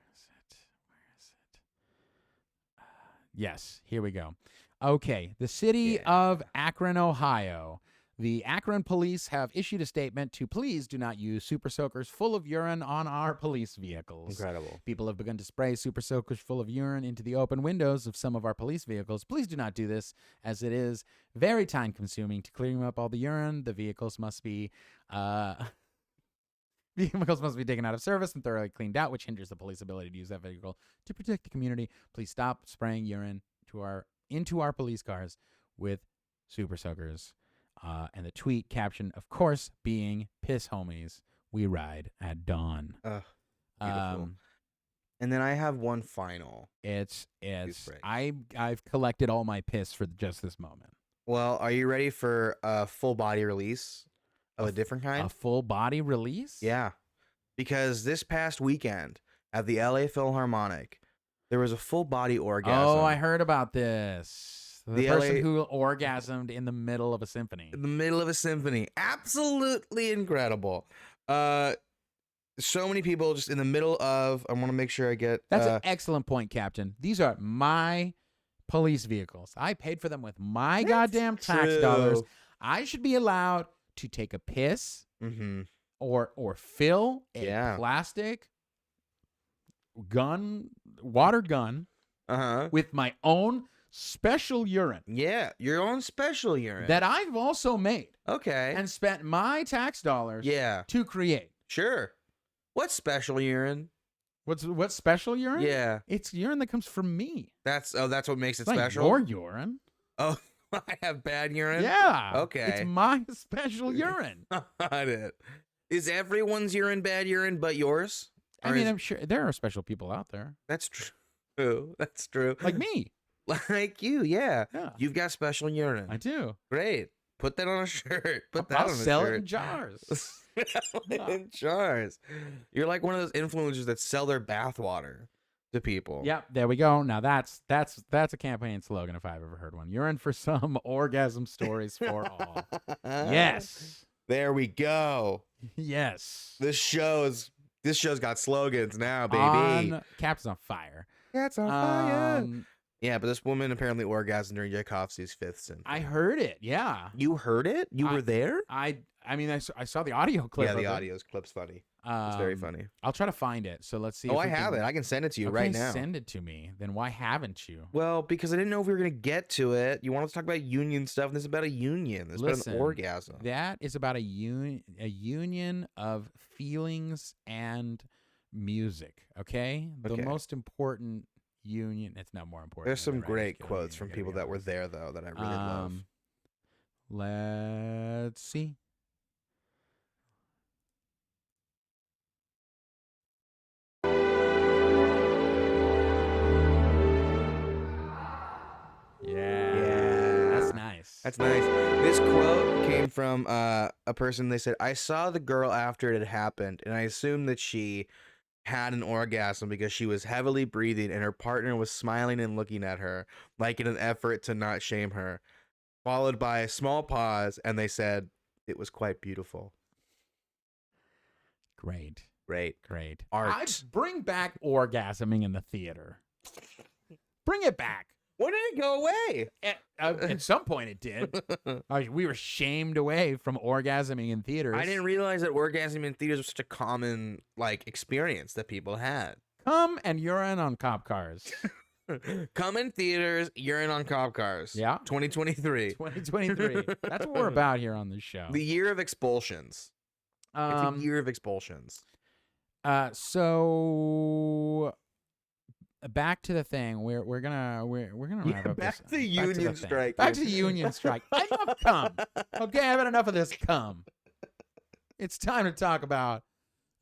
is it? Yes, here we go. Okay, the city of Akron, Ohio. The Akron police have issued a statement to please do not use super soakers full of urine on our police vehicles. Incredible. People have begun to spray super soakers full of urine into the open windows of some of our police vehicles. Please do not do this, as it is very time consuming to clearing up all the urine. The vehicles must be taken out of service and thoroughly cleaned out, which hinders the police ability to use that vehicle to protect the community. Please stop spraying urine into our police cars with super soakers. And the tweet caption, of course, being "Piss homies, we ride at dawn." Beautiful. And then I have one final. It's I've collected all my piss for just this moment. Well, are you ready for a full body release of a different kind? A full body release? Yeah, because this past weekend at the LA Philharmonic, there was a full body orgasm. Oh, I heard about this. The person LA who orgasmed in the middle of a symphony. In the middle of a symphony. Absolutely incredible. So many people just in the middle of, I want to make sure I get. That's an excellent point, Captain. These are my police vehicles. I paid for them with my goddamn tax dollars. I should be allowed to take a piss or fill a plastic water gun with my own special urine. Yeah, your own special urine. That I've also made. Okay. And spent my tax dollars to create. Sure. What's special urine? What's special urine? Yeah. It's urine that comes from me. That's what makes it it's special? Not your urine. Oh, I have bad urine? Yeah. Okay. It's my special urine. Got it. Is everyone's urine bad urine but yours? I mean, I'm sure there are special people out there. That's true. That's true. Like me. Like you, yeah. You've got special urine. I do. Great. Put that on a shirt. I'll sell it in jars. In jars. You're like one of those influencers that sell their bath water to people. Yep, there we go. Now that's a campaign slogan if I've ever heard one. Urine for some, orgasm stories for all. Yes. There we go. Yes. This show's got slogans now, baby. On Captain's on fire. Cats on fire. Um, Yeah, but this woman apparently orgasmed during Tchaikovsky's Fifth Symphony. I heard it. Yeah. You heard it? You were there? I mean, I saw the audio clip. Yeah, of the it. audio clip's funny. It's very funny. I'll try to find it. So let's see. Oh, if I we have can... it. I can send it to you Okay, right now. Send it to me. Then why haven't you? Well, because I didn't know if we were going to get to it. You wanted to talk about union stuff, and this is about a union. This is about an orgasm. That is about a union of feelings and music, okay? The most important union. It's not more important. There's some than the great Writers Guild quotes union. from people that were there, though, that I really love. Let's see. Yeah. That's nice. That's nice. This quote came from a person. They said, I saw the girl after it had happened, and I assumed that she had an orgasm because she was heavily breathing and her partner was smiling and looking at her like in an effort to not shame her, followed by a small pause, and they said it was quite beautiful. Great. Art. I'd bring back orgasming in the theater. Bring it back. When did it go away? At some point it did. We were shamed away from orgasming in theaters. I didn't realize that orgasm in theaters was such a common experience that people had. Come and urine on cop cars. Come in theaters, urine on cop cars. Yeah. 2023. 2023. That's what we're about here on this show. The year of expulsions. It's a year of expulsions. So back to the thing. We're gonna wrap up back this. to union strike. Back to the union strike. Enough cum. Okay, I've had enough of this cum. It's time to talk about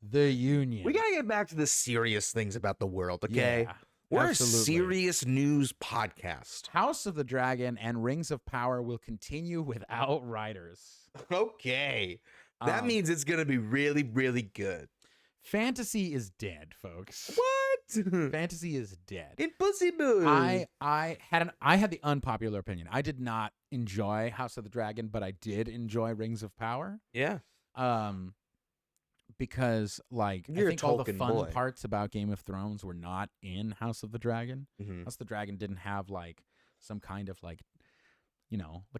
the union. We gotta get back to the serious things about the world, okay? Yeah, We're absolutely. a serious news podcast. House of the Dragon and Rings of Power will continue without writers. Okay. That means it's gonna be really, really good. Fantasy is dead, folks. What? Fantasy is dead. In Pussy Boo. I had the unpopular opinion. I did not enjoy House of the Dragon, but I did enjoy Rings of Power. Yeah. Because I You're a think all the Tolkien fun boy. parts about Game of Thrones were not in House of the Dragon. Mhm. House of the Dragon didn't have some kind of a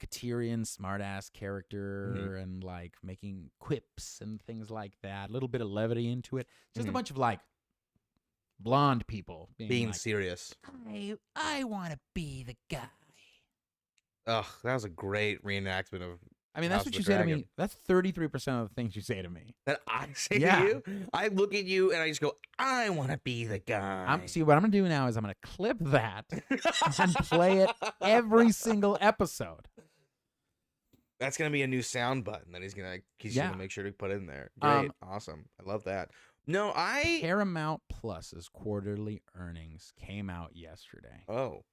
Tyrion smartass character and making quips and things like that. A little bit of levity into it. Just a bunch of blonde people being serious. I want to be the guy. Ugh, that was a great reenactment of I mean, House that's of what you the say to Dragon. me. That's 33% of the things you say to me. that I say Yeah. to you. I look at you and I just go, I want to be the guy. See, what I'm going to do now is I'm going to clip that and play it every single episode. That's gonna be a new sound button that he's gonna make sure to put in there. Great, awesome. I love that. No, Paramount Plus's quarterly earnings came out yesterday. Oh.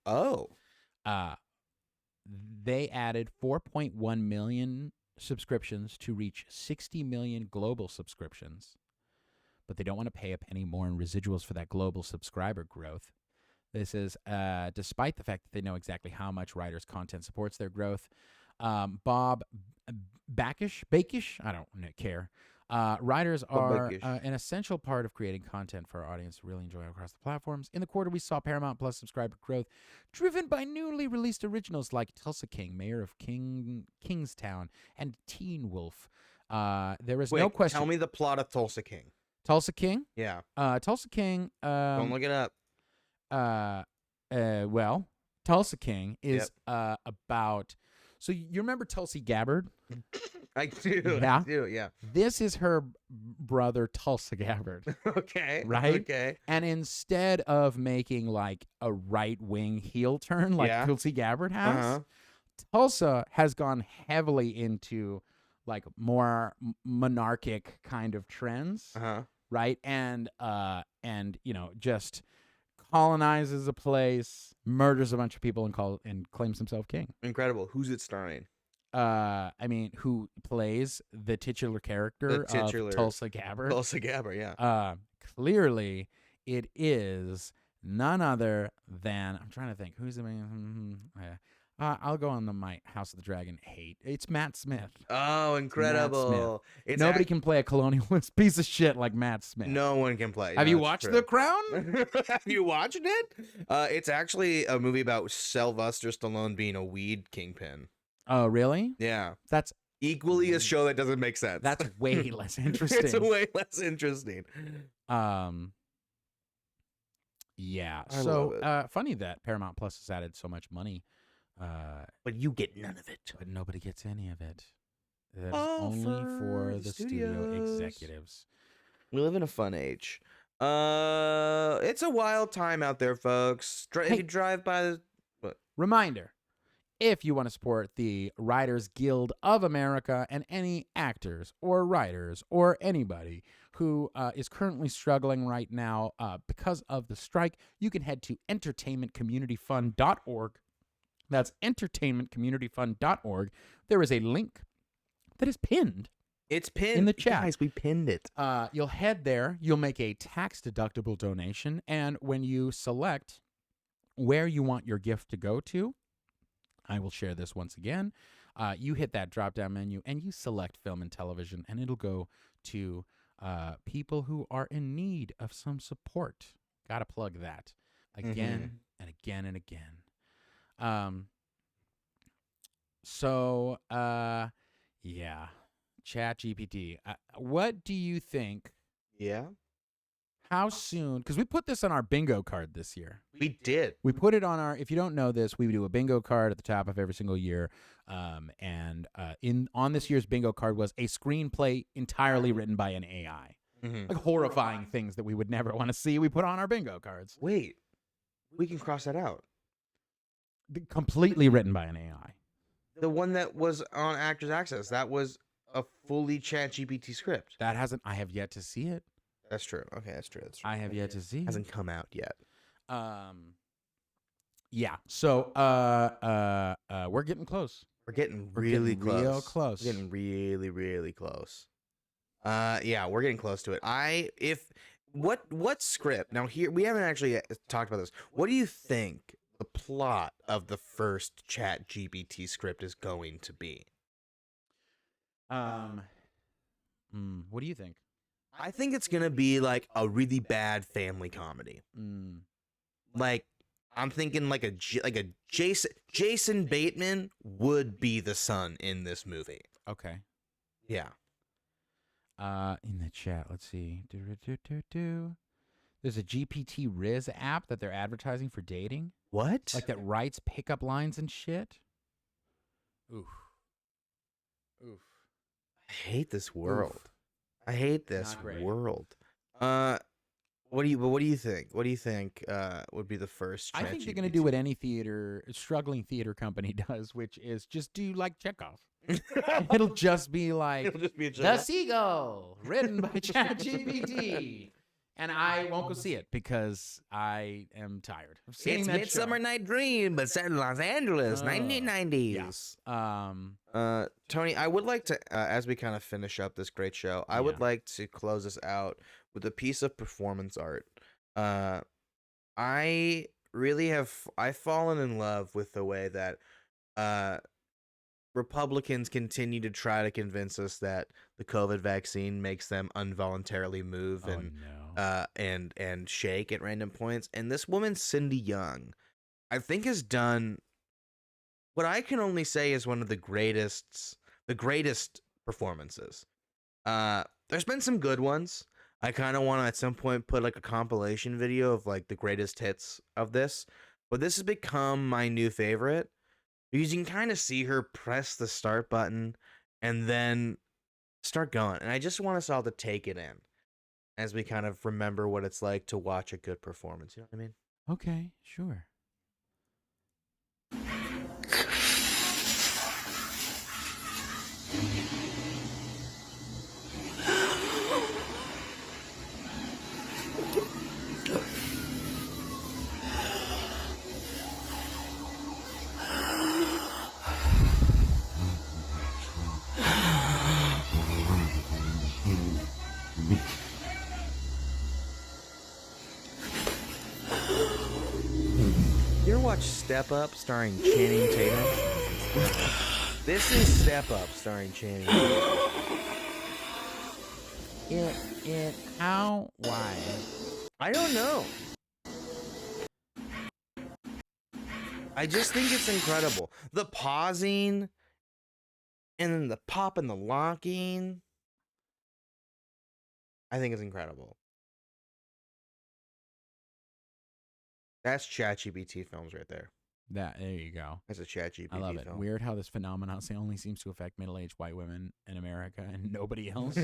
They added 4.1 million subscriptions to reach 60 million global subscriptions, but they don't want to pay a penny more in residuals for that global subscriber growth. This is despite the fact that they know exactly how much writers' content supports their growth. Bob Bakish, I don't care. Writers are an essential part of creating content for our audience to really enjoy across the platforms. In the quarter, we saw Paramount Plus subscriber growth driven by newly released originals like Tulsa King, Mayor of Kingstown, and Teen Wolf. There is no question. Tell me the plot of Tulsa King. Tulsa King? Yeah. Tulsa King. Don't look it up. Well, Tulsa King is about. So you remember Tulsi Gabbard? I do. Yeah. I do. Yeah. This is her brother Tulsa Gabbard. Okay. Right? Okay. And instead of making a right-wing heel turn like Tulsi Gabbard has, Tulsa has gone heavily into more monarchic kind of trends. Right? And just colonizes a place, murders a bunch of people, and claims himself king. Incredible. Who's it starring? Who plays the titular character of Tulsa Gabbard? Tulsa Gabbard, yeah. Clearly, it is none other than I'm trying to think who's the main. I'll go on my House of the Dragon hate. It's Matt Smith. Oh, incredible! It's Nobody can play a colonialist piece of shit like Matt Smith. No one can play. Have you watched The Crown? Have you watched it? It's actually a movie about Sylvester Stallone being a weed kingpin. Oh, really? Yeah. That's equally a show that doesn't make sense. That's way less interesting. It's way less interesting. Yeah. I So love it. funny that Paramount Plus has added so much money. But you get none of it. But nobody gets any of it. That's All only for the studio studios. executives. We live in a fun age. It's a wild time out there, folks. If you drive by the... Reminder, if you want to support the Writers Guild of America and any actors or writers or anybody who is currently struggling right now because of the strike, you can head to entertainmentcommunityfund.org. That's entertainmentcommunityfund.org. There is a link that is pinned. It's pinned. In the chat. Guys, we pinned it. You'll head there. You'll make a tax-deductible donation. And when you select where you want your gift to go to, I will share this once again. You hit that drop-down menu and you select film and television, and it'll go to people who are in need of some support. Got to plug that again and again and again. Yeah, ChatGPT. What do you think? Yeah. How soon? Because we put this on our bingo card this year. We did. We put it on our. If you don't know this, we do a bingo card at the top of every single year. On this year's bingo card was a screenplay entirely written by an AI. Like horrifying things that we would never want to see. We put on our bingo cards. Wait, we can cross that out. Completely written by an AI. The one that was on Actors Access, that was a fully ChatGPT script. That hasn't. I have yet to see it. That's true. Okay, that's true. That's true. I have yet to see. Hasn't come out yet. Yeah. So we're getting close. We're getting really close. Real close. We're getting really, really close. Yeah, we're getting close to it. What script? Now here we haven't actually talked about this. What do you think the plot of the first ChatGPT script is going to be? What do you think? I think it's gonna be like a really bad family comedy. Like I'm thinking like a Jason Bateman would be the son in this movie. Okay. Yeah. In the chat, let's see. There's a GPT Riz app that they're advertising for dating. What? Like that writes pickup lines and shit. Oof. I hate this world. I hate this world. What do you think? What do you think would be the first? I think they're going to do what any struggling theater company does, which is just do like Chekhov. It'll just be like The Seagull, written by ChatGPT. And I won't go see it because I am tired of seeing that show. Midsummer Night Dream, but set in Los Angeles, 1990s. Yeah. Tony, I would like to, as we kind of finish up this great show, I would like to close this out with a piece of performance art. I've fallen in love with the way that Republicans continue to try to convince us that the COVID vaccine makes them involuntarily move and shake at random points. And this woman, Cindy Young, I think has done what I can only say is one of the greatest performances. There's been some good ones. I kind of want to at some point put like a compilation video of like the greatest hits of this, but this has become my new favorite. Because you can kind of see her press the start button and then start going. And I just want us all to take it in as we kind of remember what it's like to watch a good performance. You know what I mean? Okay, sure. watch Step Up starring Channing Tatum? This is Step Up starring Channing Tatum. How? Why? I don't know. I just think it's incredible. The pausing and then the pop and the locking. I think it's incredible. That's ChatGPT films right there. There you go. That's a ChatGPT I love it. film. Weird how this phenomenon only seems to affect middle-aged white women in America and nobody else.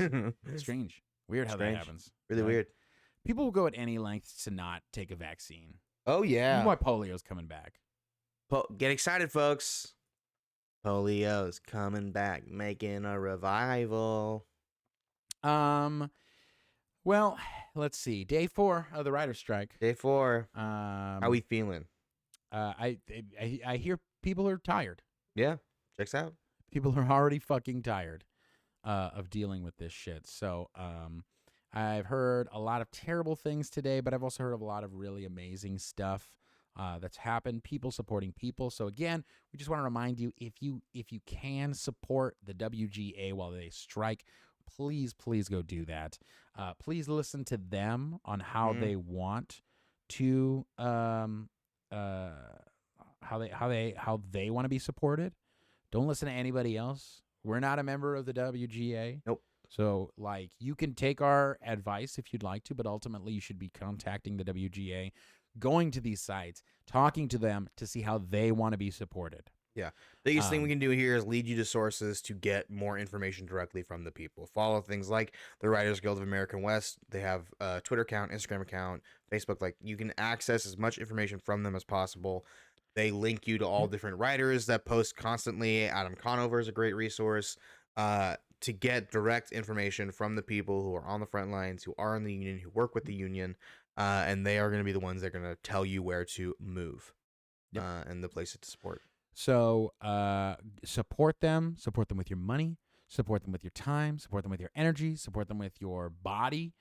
Strange. Weird how that happens. Really weird. People will go at any lengths to not take a vaccine. Oh, yeah. That's why polio's coming back. Get excited, folks. Polio's coming back, making a revival. Well, let's see. Day 4 of the writer's strike. Day 4. How we feeling? I hear people are tired. Yeah, checks out. People are already fucking tired of dealing with this shit. So, I've heard a lot of terrible things today, but I've also heard of a lot of really amazing stuff that's happened. People supporting people. So again, we just want to remind you, if you can support the WGA while they strike, please go do that. Please listen to them on how they want to how they want to be supported. Don't listen to anybody else. We're not a member of the WGA. Nope. So, like, you can take our advice if you'd like to, but ultimately you should be contacting the WGA, going to these sites, talking to them to see how they want to be supported. Yeah. Biggest thing we can do here is lead you to sources to get more information directly from the people. Follow things like the Writers Guild of American West. They have a Twitter account, Instagram account, Facebook. Like, you can access as much information from them as possible. They link you to all different writers that post constantly. Adam Conover is a great resource to get direct information from the people who are on the front lines, who are in the union, who work with the union, and they are going to be the ones that are going to tell you where to move and the places to support. So support them with your money, support them with your time, support them with your energy, support them with your body.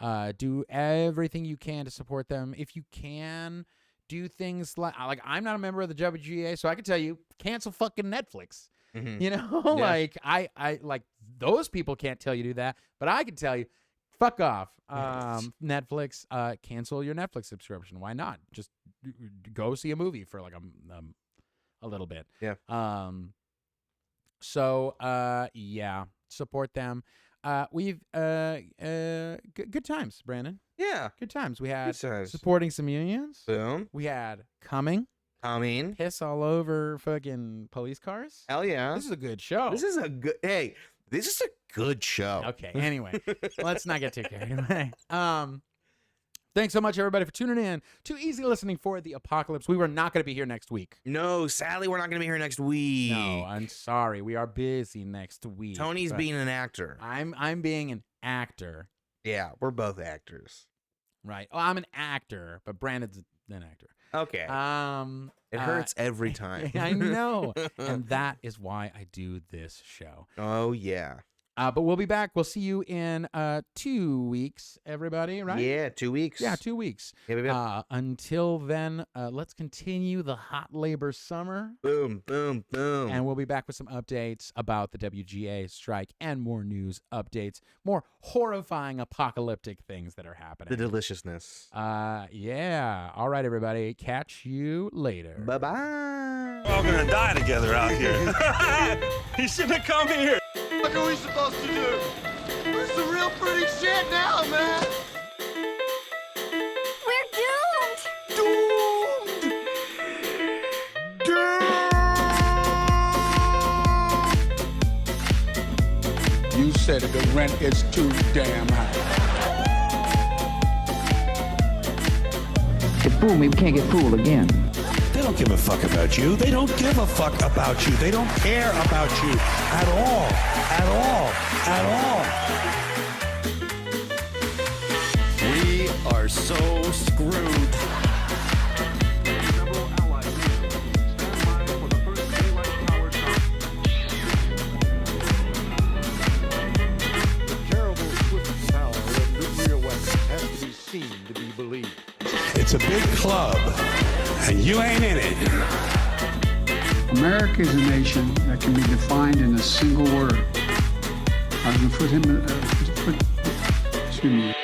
Do everything you can to support them. If you can, do things like I'm not a member of the WGA, so I can tell you, cancel fucking Netflix. Mm-hmm. You know, Yeah. like I like those people can't tell you to do that, but I can tell you, fuck off. Netflix, cancel your Netflix subscription. Why not? Just go see a movie for like a little bit. Yeah. So yeah, support them. We've good times, Brandon. Yeah. Good times. We had Good times. supporting some unions. Boom. We had coming. Piss all over fucking police cars. Hell yeah. This is a good show. This is a good show. Okay. Anyway, let's not get too carried away. Thanks so much, everybody, for tuning in to Easy Listening for the Apocalypse. We were not going to be here next week. No, sadly, we're not going to be here next week. No, I'm sorry. We are busy next week. Tony's but being an actor. I'm being an actor. Yeah, we're both actors. Right. Oh, I'm an actor, but Brandon's an actor. Okay. It hurts every time. I know. And that is why I do this show. Oh, yeah. But we'll be back. We'll see you in 2 weeks, everybody, right? Yeah, 2 weeks. Yeah, 2 weeks. Yeah, baby. Until then, let's continue the hot labor summer. Boom, boom, boom. And we'll be back with some updates about the WGA strike and more news updates, more horrifying apocalyptic things that are happening. The deliciousness. Yeah. All right, everybody. Catch you later. Bye-bye. We're all gonna die together out here. He shouldn't have come here. What are we supposed to do? This is some real pretty shit now, man. We're doomed! You said the rent is too damn high. They fool me, we can't get fooled again. They don't give a fuck about you. They don't give a fuck about you. They don't care about you at all. At all. At all. We are so screwed. The terrible swift power of nuclear weapons has to be seen to be believed. It's a big club, and you ain't in it. America is a nation that can be defined in a single word. I was going to put him, excuse me.